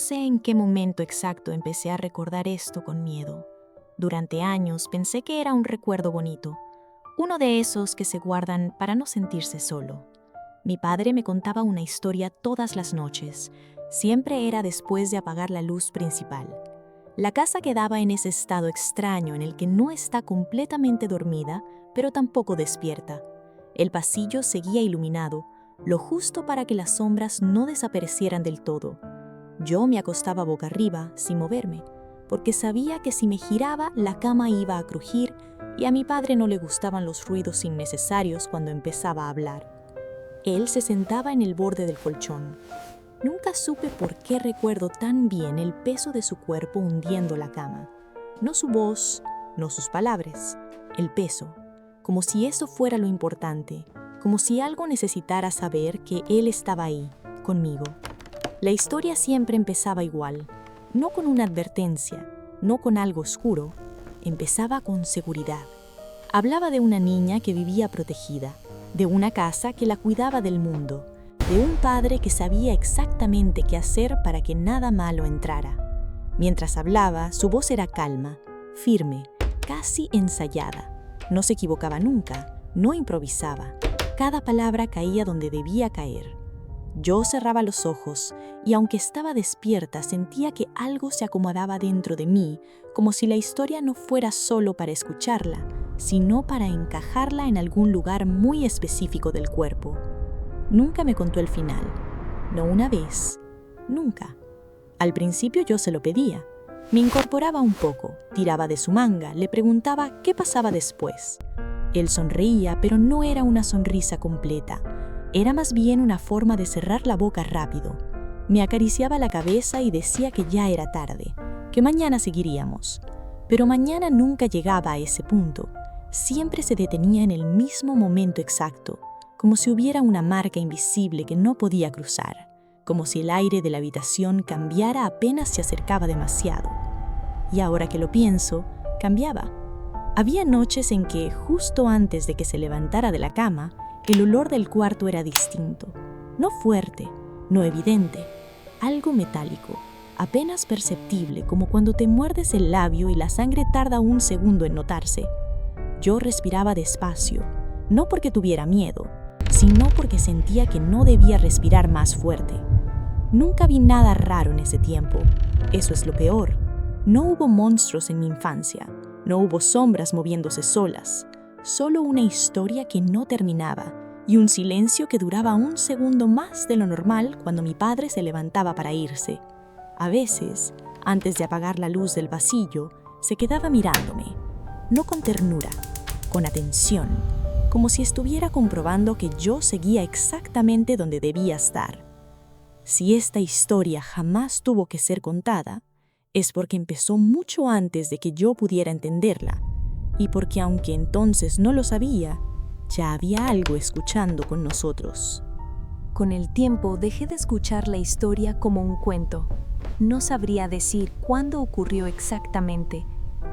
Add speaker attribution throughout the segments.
Speaker 1: sé en qué momento exacto empecé a recordar esto con miedo. Durante años pensé que era un recuerdo bonito, uno de esos que se guardan para no sentirse solo. Mi padre me contaba una historia todas las noches. Siempre era después de apagar la luz principal. La casa quedaba en ese estado extraño en el que no está completamente dormida, pero tampoco despierta. El pasillo seguía iluminado, lo justo para que las sombras no desaparecieran del todo. Yo me acostaba boca arriba, sin moverme, porque sabía que si me giraba, la cama iba a crujir y a mi padre no le gustaban los ruidos innecesarios cuando empezaba a hablar. Él se sentaba en el borde del colchón. Nunca supe por qué recuerdo tan bien el peso de su cuerpo hundiendo la cama. No su voz, no sus palabras, el peso, como si eso fuera lo importante, como si algo necesitara saber que él estaba ahí, conmigo. La historia siempre empezaba igual, no con una advertencia, no con algo oscuro, empezaba con seguridad. Hablaba de una niña que vivía protegida, de una casa que la cuidaba del mundo, de un padre que sabía exactamente qué hacer para que nada malo entrara. Mientras hablaba, su voz era calma, firme, casi ensayada. No se equivocaba nunca, no improvisaba. Cada palabra caía donde debía caer. Yo cerraba los ojos y aunque estaba despierta sentía que algo se acomodaba dentro de mí, como si la historia no fuera solo para escucharla, sino para encajarla en algún lugar muy específico del cuerpo. Nunca me contó el final, no una vez, nunca. Al principio yo se lo pedía. Me incorporaba un poco, tiraba de su manga, le preguntaba qué pasaba después. Él sonreía, pero no era una sonrisa completa. Era más bien una forma de cerrar la boca rápido. Me acariciaba la cabeza y decía que ya era tarde, que mañana seguiríamos. Pero mañana nunca llegaba a ese punto. Siempre se detenía en el mismo momento exacto, como si hubiera una marca invisible que no podía cruzar, como si el aire de la habitación cambiara apenas se acercaba demasiado. Y ahora que lo pienso, cambiaba. Había noches en que, justo antes de que se levantara de la cama, el olor del cuarto era distinto. No fuerte, no evidente, algo metálico, apenas perceptible, como cuando te muerdes el labio y la sangre tarda un segundo en notarse. Yo respiraba despacio, no porque tuviera miedo, sino porque sentía que no debía respirar más fuerte. Nunca vi nada raro en ese tiempo. Eso es lo peor. No hubo monstruos en mi infancia, no hubo sombras moviéndose solas. Solo una historia que no terminaba y un silencio que duraba un segundo más de lo normal cuando mi padre se levantaba para irse. A veces, antes de apagar la luz del pasillo, se quedaba mirándome, no con ternura, con atención, como si estuviera comprobando que yo seguía exactamente donde debía estar. Si esta historia jamás tuvo que ser contada, es porque empezó mucho antes de que yo pudiera entenderla. Y porque aunque entonces no lo sabía, ya había algo escuchando con nosotros.
Speaker 2: Con el tiempo dejé de escuchar la historia como un cuento. No sabría decir cuándo ocurrió exactamente,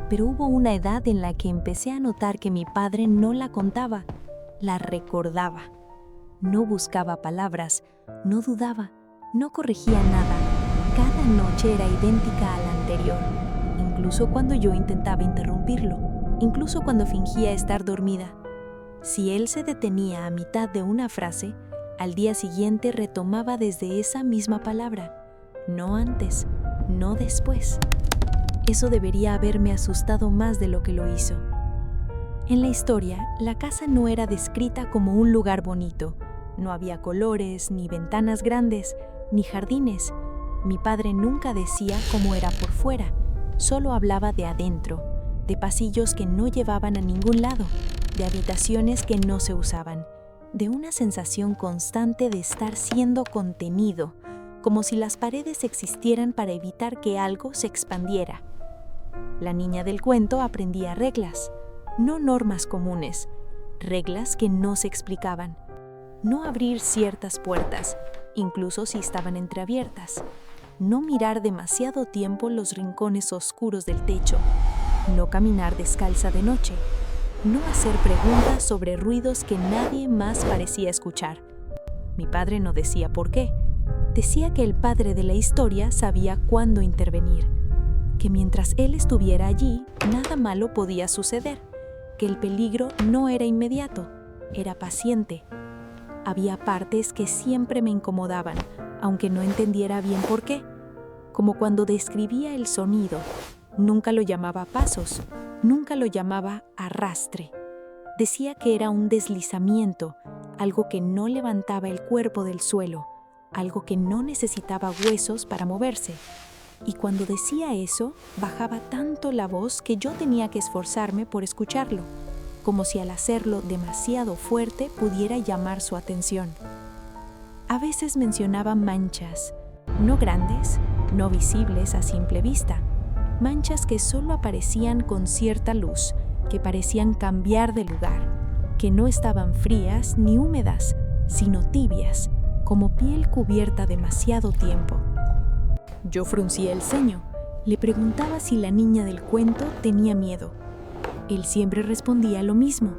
Speaker 2: pero hubo una edad en la que empecé a notar que mi padre no la contaba, la recordaba. No buscaba palabras, no dudaba, no corregía nada. Cada noche era idéntica a la anterior, incluso cuando yo intentaba interrumpirlo. Incluso cuando fingía estar dormida. Si él se detenía a mitad de una frase, al día siguiente retomaba desde esa misma palabra. No antes, no después. Eso debería haberme asustado más de lo que lo hizo. En la historia, la casa no era descrita como un lugar bonito. No había colores, ni ventanas grandes, ni jardines. Mi padre nunca decía cómo era por fuera, solo hablaba de adentro, de pasillos que no llevaban a ningún lado, de habitaciones que no se usaban, de una sensación constante de estar siendo contenido, como si las paredes existieran para evitar que algo se expandiera. La niña del cuento aprendía reglas, no normas comunes, reglas que no se explicaban. No abrir ciertas puertas, incluso si estaban entreabiertas. No mirar demasiado tiempo los rincones oscuros del techo. No caminar descalza de noche. No hacer preguntas sobre ruidos que nadie más parecía escuchar. Mi padre no decía por qué. Decía que el padre de la historia sabía cuándo intervenir, que mientras él estuviera allí, nada malo podía suceder, que el peligro no era inmediato, era paciente. Había partes que siempre me incomodaban, aunque no entendiera bien por qué, como cuando describía el sonido. Nunca lo llamaba pasos, nunca lo llamaba arrastre. Decía que era un deslizamiento, algo que no levantaba el cuerpo del suelo, algo que no necesitaba huesos para moverse. Y cuando decía eso, bajaba tanto la voz que yo tenía que esforzarme por escucharlo, como si al hacerlo demasiado fuerte pudiera llamar su atención. A veces mencionaba manchas, no grandes, no visibles a simple vista, manchas que solo aparecían con cierta luz, que parecían cambiar de lugar, que no estaban frías ni húmedas, sino tibias, como piel cubierta demasiado tiempo. Yo fruncía el ceño, le preguntaba si la niña del cuento tenía miedo. Él siempre respondía lo mismo: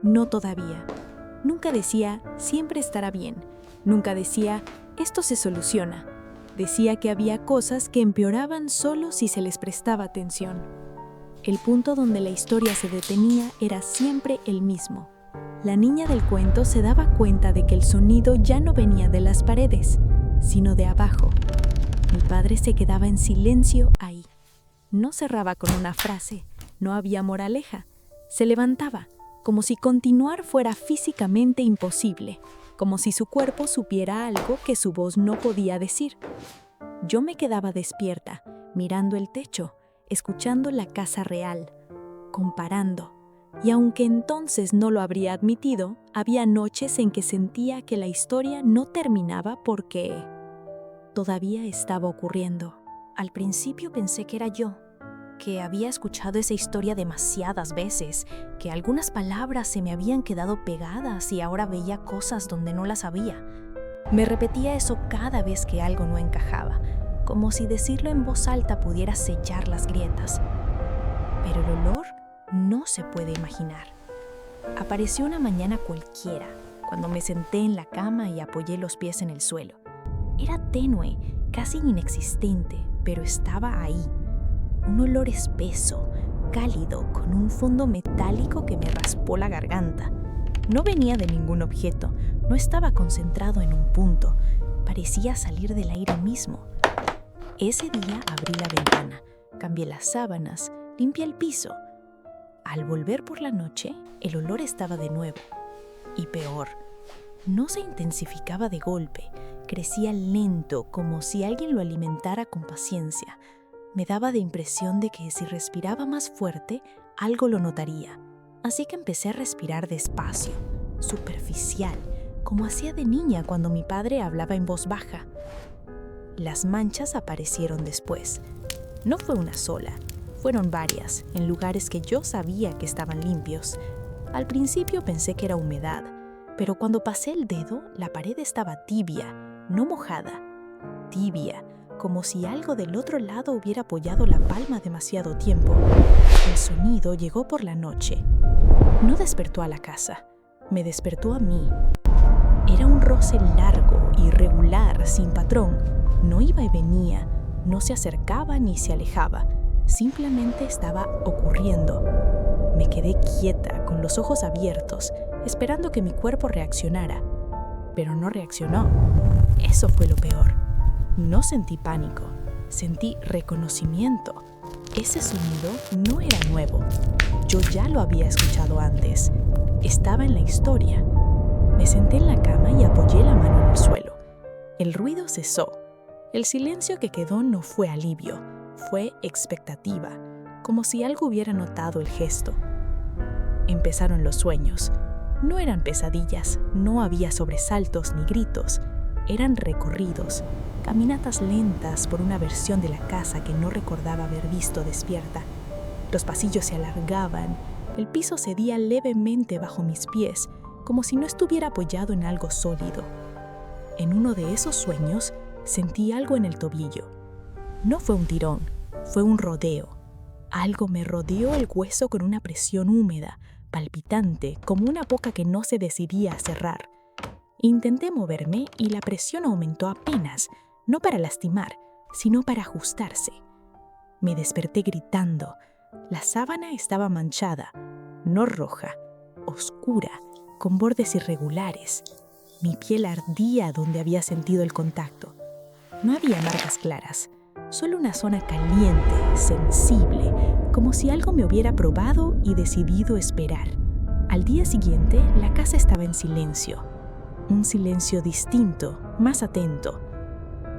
Speaker 2: no todavía. Nunca decía, siempre estará bien. Nunca decía, esto se soluciona. Decía que había cosas que empeoraban solo si se les prestaba atención. El punto donde la historia se detenía era siempre el mismo. La niña del cuento se daba cuenta de que el sonido ya no venía de las paredes, sino de abajo. Mi padre se quedaba en silencio ahí. No cerraba con una frase, no había moraleja. Se levantaba, como si continuar fuera físicamente imposible, como si su cuerpo supiera algo que su voz no podía decir. Yo me quedaba despierta, mirando el techo, escuchando la casa real, comparando. Y aunque entonces no lo habría admitido, había noches en que sentía que la historia no terminaba porque todavía estaba ocurriendo.
Speaker 1: Al principio pensé que era yo, que había escuchado esa historia demasiadas veces, que algunas palabras se me habían quedado pegadas y ahora veía cosas donde no las había. Me repetía eso cada vez que algo no encajaba, como si decirlo en voz alta pudiera sellar las grietas. Pero el olor no se puede imaginar. Apareció una mañana cualquiera, cuando me senté en la cama y apoyé los pies en el suelo. Era tenue, casi inexistente, pero estaba ahí. Un olor espeso, cálido, con un fondo metálico que me raspó la garganta. No venía de ningún objeto, no estaba concentrado en un punto. Parecía salir del aire mismo. Ese día abrí la ventana, cambié las sábanas, limpié el piso. Al volver por la noche, el olor estaba de nuevo. Y peor, no se intensificaba de golpe, crecía lento, como si alguien lo alimentara con paciencia. Me daba de impresión de que si respiraba más fuerte, algo lo notaría. Así que empecé a respirar despacio, superficial, como hacía de niña cuando mi padre hablaba en voz baja. Las manchas aparecieron después. No fue una sola, fueron varias, en lugares que yo sabía que estaban limpios. Al principio pensé que era humedad, pero cuando pasé el dedo, la pared estaba tibia, no mojada. Tibia, como si algo del otro lado hubiera apoyado la palma demasiado tiempo. El sonido llegó por la noche. No despertó a la casa, me despertó a mí. Era un roce largo, irregular, sin patrón. No iba y venía, no se acercaba ni se alejaba. Simplemente estaba ocurriendo. Me quedé quieta, con los ojos abiertos, esperando que mi cuerpo reaccionara. Pero no reaccionó. Eso fue lo peor. No sentí pánico, sentí reconocimiento. Ese sonido no era nuevo. Yo ya lo había escuchado antes. Estaba en la historia. Me senté en la cama y apoyé la mano en el suelo. El ruido cesó. El silencio que quedó no fue alivio, fue expectativa, como si algo hubiera notado el gesto. Empezaron los sueños. No eran pesadillas, no había sobresaltos ni gritos. Eran recorridos, caminatas lentas por una versión de la casa que no recordaba haber visto despierta. Los pasillos se alargaban, el piso cedía levemente bajo mis pies, como si no estuviera apoyado en algo sólido. En uno de esos sueños sentí algo en el tobillo. No fue un tirón, fue un rodeo. Algo me rodeó el hueso con una presión húmeda, palpitante, como una boca que no se decidía a cerrar. Intenté moverme y la presión aumentó apenas, no para lastimar, sino para ajustarse. Me desperté gritando. La sábana estaba manchada, no roja, oscura, con bordes irregulares. Mi piel ardía donde había sentido el contacto. No había marcas claras, solo una zona caliente, sensible, como si algo me hubiera probado y decidido esperar. Al día siguiente, la casa estaba en silencio. Un silencio distinto, más atento.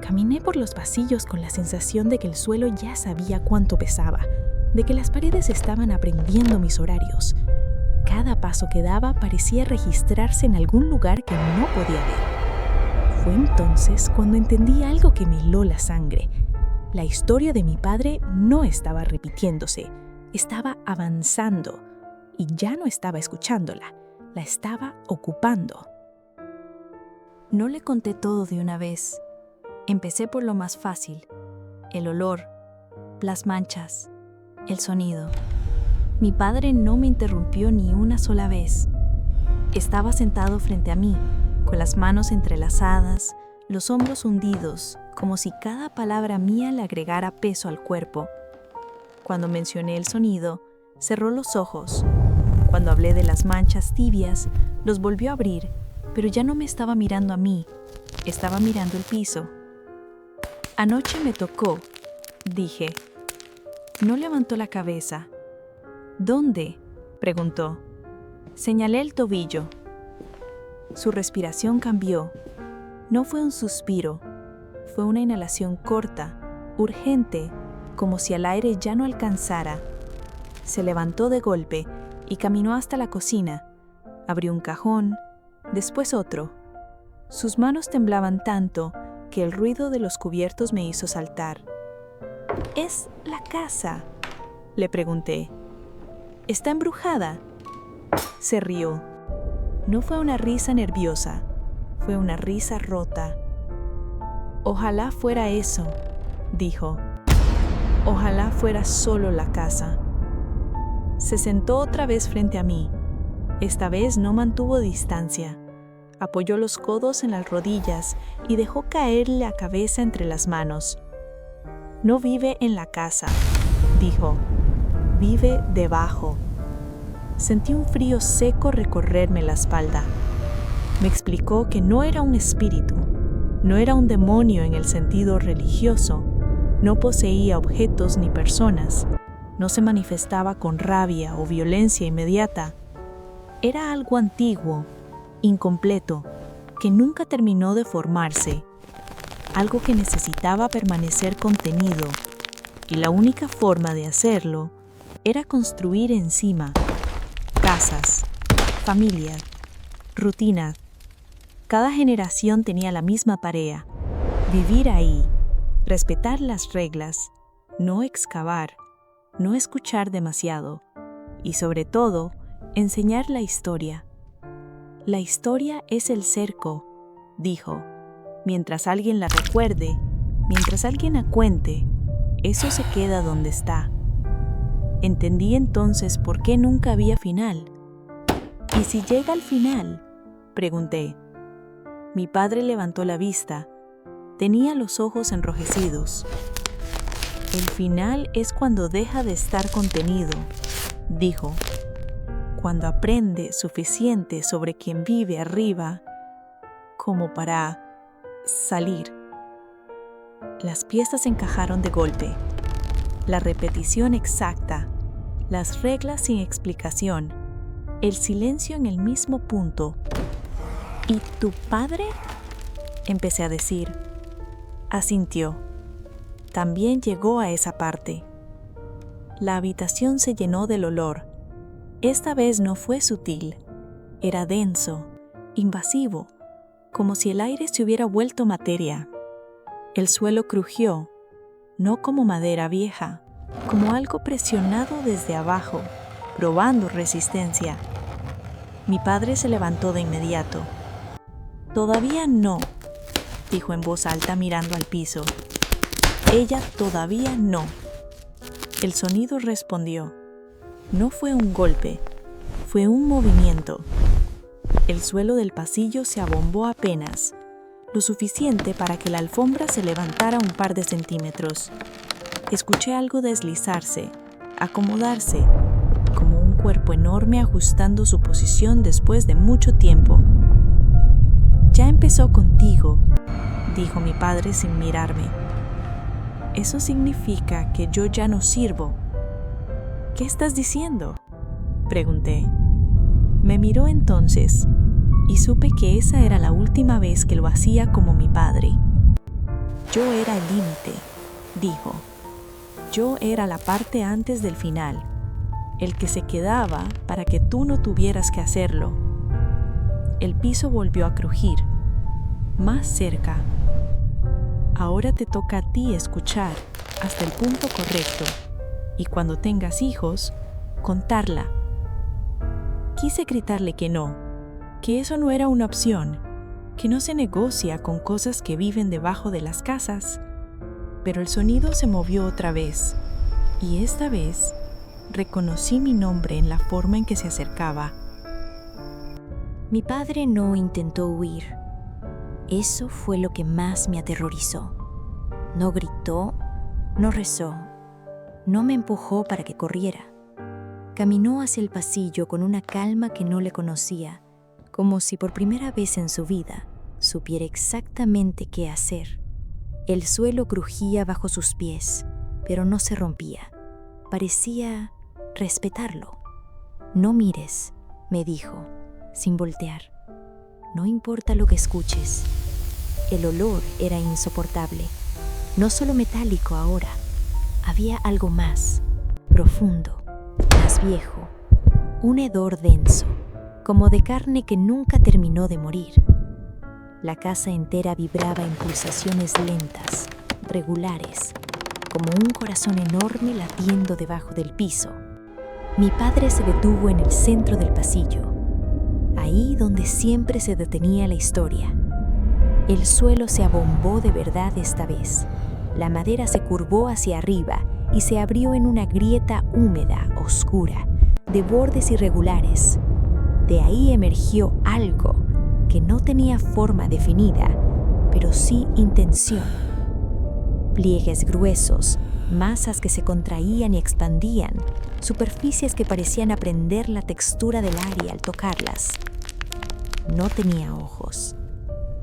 Speaker 1: Caminé por los pasillos con la sensación de que el suelo ya sabía cuánto pesaba, de que las paredes estaban aprendiendo mis horarios. Cada paso que daba parecía registrarse en algún lugar que no podía ver. Fue entonces cuando entendí algo que me heló la sangre. La historia de mi padre no estaba repitiéndose, estaba avanzando, y ya no estaba escuchándola, la estaba ocupando.
Speaker 2: No le conté todo de una vez. Empecé por lo más fácil: el olor, las manchas, el sonido. Mi padre no me interrumpió ni una sola vez. Estaba sentado frente a mí, con las manos entrelazadas, los hombros hundidos, como si cada palabra mía le agregara peso al cuerpo. Cuando mencioné el sonido, cerró los ojos. Cuando hablé de las manchas tibias, los volvió a abrir, pero ya no me estaba mirando a mí, estaba mirando el piso. Anoche me tocó, dije. No levantó la cabeza. ¿Dónde?, preguntó. Señalé el tobillo. Su respiración cambió. No fue un suspiro, fue una inhalación corta, urgente, como si el aire ya no alcanzara. Se levantó de golpe y caminó hasta la cocina. Abrió un cajón, después otro. Sus manos temblaban tanto que el ruido de los cubiertos me hizo saltar. «¿Es la casa?», le pregunté. «¿Está embrujada?». Se rió. No fue una risa nerviosa, fue una risa rota. «Ojalá fuera eso», dijo. «Ojalá fuera solo la casa». Se sentó otra vez frente a mí. Esta vez no mantuvo distancia. Apoyó los codos en las rodillas y dejó caer la cabeza entre las manos. «No vive en la casa», dijo. «Vive debajo». Sentí un frío seco recorrerme la espalda. Me explicó que no era un espíritu, no era un demonio en el sentido religioso, no poseía objetos ni personas, no se manifestaba con rabia o violencia inmediata. Era algo antiguo, incompleto, que nunca terminó de formarse, algo que necesitaba permanecer contenido, y la única forma de hacerlo era construir encima casas, familias, rutinas. Cada generación tenía la misma tarea: vivir ahí, respetar las reglas, no excavar, no escuchar demasiado y, sobre todo, enseñar la historia. La historia es el cerco, dijo. Mientras alguien la recuerde, mientras alguien la cuente, eso se queda donde está. Entendí entonces por qué nunca había final. ¿Y si llega al final?, pregunté. Mi padre levantó la vista. Tenía los ojos enrojecidos. El final es cuando deja de estar contenido, dijo. Cuando aprende suficiente sobre quien vive arriba, como para salir. Las piezas encajaron de golpe. La repetición exacta, las reglas sin explicación, el silencio en el mismo punto. «¿Y tu padre?», empecé a decir. Asintió. También llegó a esa parte. La habitación se llenó del olor. Esta vez no fue sutil. Era denso, invasivo, como si el aire se hubiera vuelto materia. El suelo crujió, no como madera vieja, como algo presionado desde abajo, probando resistencia. Mi padre se levantó de inmediato. «Todavía no», dijo en voz alta mirando al piso. «Ella todavía no». El sonido respondió. No fue un golpe, fue un movimiento.
Speaker 1: El suelo del pasillo se abombó apenas, lo suficiente para que la alfombra se levantara un par de centímetros. Escuché algo deslizarse, acomodarse, como un cuerpo enorme ajustando su posición después de mucho tiempo. «Ya empezó contigo», dijo mi padre sin mirarme. «Eso significa que yo ya no sirvo». «¿Qué estás diciendo?», pregunté. Me miró entonces y supe que esa era la última vez que lo hacía como mi padre. «Yo era el límite», dijo. «Yo era la parte antes del final, el que se quedaba para que tú no tuvieras que hacerlo». El piso volvió a crujir, más cerca. «Ahora te toca a ti escuchar hasta el punto correcto y cuando tengas hijos, contarla». Quise gritarle que no, que eso no era una opción, que no se negocia con cosas que viven debajo de las casas, pero el sonido se movió otra vez, y esta vez reconocí mi nombre en la forma en que se acercaba.
Speaker 2: Mi padre no intentó huir. Eso fue lo que más me aterrorizó. No gritó, no rezó, no me empujó para que corriera. Caminó hacia el pasillo con una calma que no le conocía, como si por primera vez en su vida supiera exactamente qué hacer. El suelo crujía bajo sus pies, pero no se rompía. Parecía respetarlo. «No mires», me dijo, sin voltear. «No importa lo que escuches». El olor era insoportable. No solo metálico ahora. Había algo más, profundo, más viejo. Un hedor denso, como de carne que nunca terminó de morir. La casa entera vibraba en pulsaciones lentas, regulares, como un corazón enorme latiendo debajo del piso. Mi padre se detuvo en el centro del pasillo, ahí donde siempre se detenía la historia. El suelo se abombó de verdad esta vez. La madera se curvó hacia arriba y se abrió en una grieta húmeda, oscura, de bordes irregulares. De ahí emergió algo que no tenía forma definida, pero sí intención. Pliegues gruesos, masas que se contraían y expandían, superficies que parecían aprender la textura del área al tocarlas. No tenía ojos.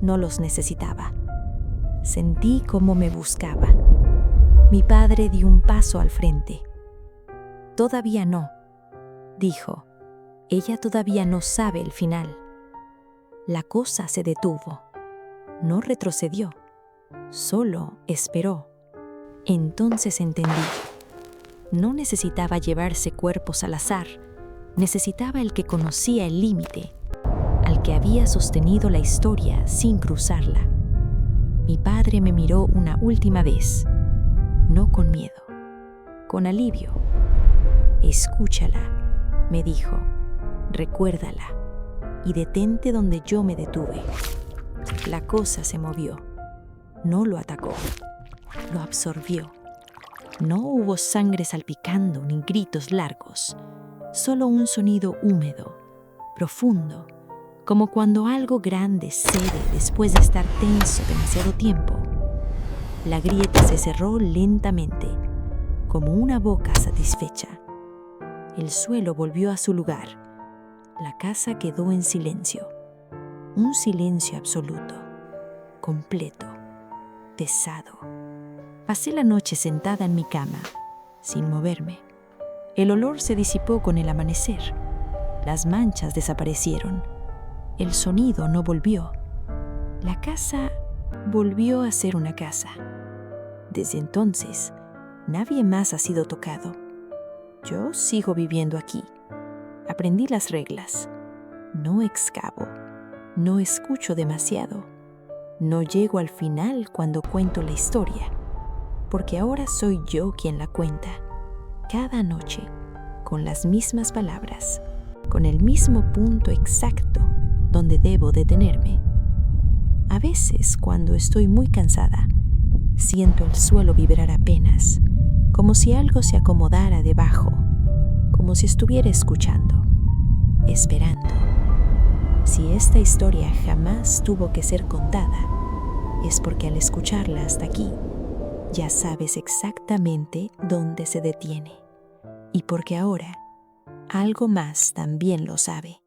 Speaker 2: No los necesitaba. Sentí cómo me buscaba. Mi padre dio un paso al frente. «Todavía no», dijo. «Ella todavía no sabe el final». La cosa se detuvo. No retrocedió. Solo esperó. Entonces entendí. No necesitaba llevarse cuerpos al azar. Necesitaba el que conocía el límite, al que había sostenido la historia sin cruzarla. Mi padre me miró una última vez, no con miedo, con alivio. «Escúchala», me dijo, «recuérdala y detente donde yo me detuve». La cosa se movió. No lo atacó, lo absorbió. No hubo sangre salpicando ni gritos largos, solo un sonido húmedo, profundo, como cuando algo grande cede después de estar tenso demasiado tiempo. La grieta se cerró lentamente, como una boca satisfecha. El suelo volvió a su lugar. La casa quedó en silencio. Un silencio absoluto, completo, pesado. Pasé la noche sentada en mi cama, sin moverme. El olor se disipó con el amanecer. Las manchas desaparecieron. El sonido no volvió. La casa volvió a ser una casa. Desde entonces, nadie más ha sido tocado. Yo sigo viviendo aquí. Aprendí las reglas. No excavo. No escucho demasiado. No llego al final cuando cuento la historia, porque ahora soy yo quien la cuenta. Cada noche, con las mismas palabras, con el mismo punto exacto donde debo detenerme. A veces, cuando estoy muy cansada, siento el suelo vibrar apenas, como si algo se acomodara debajo, como si estuviera escuchando, esperando.
Speaker 1: Si esta historia jamás tuvo que ser contada, es porque al escucharla hasta aquí, ya sabes exactamente dónde se detiene. Y porque ahora, algo más también lo sabe.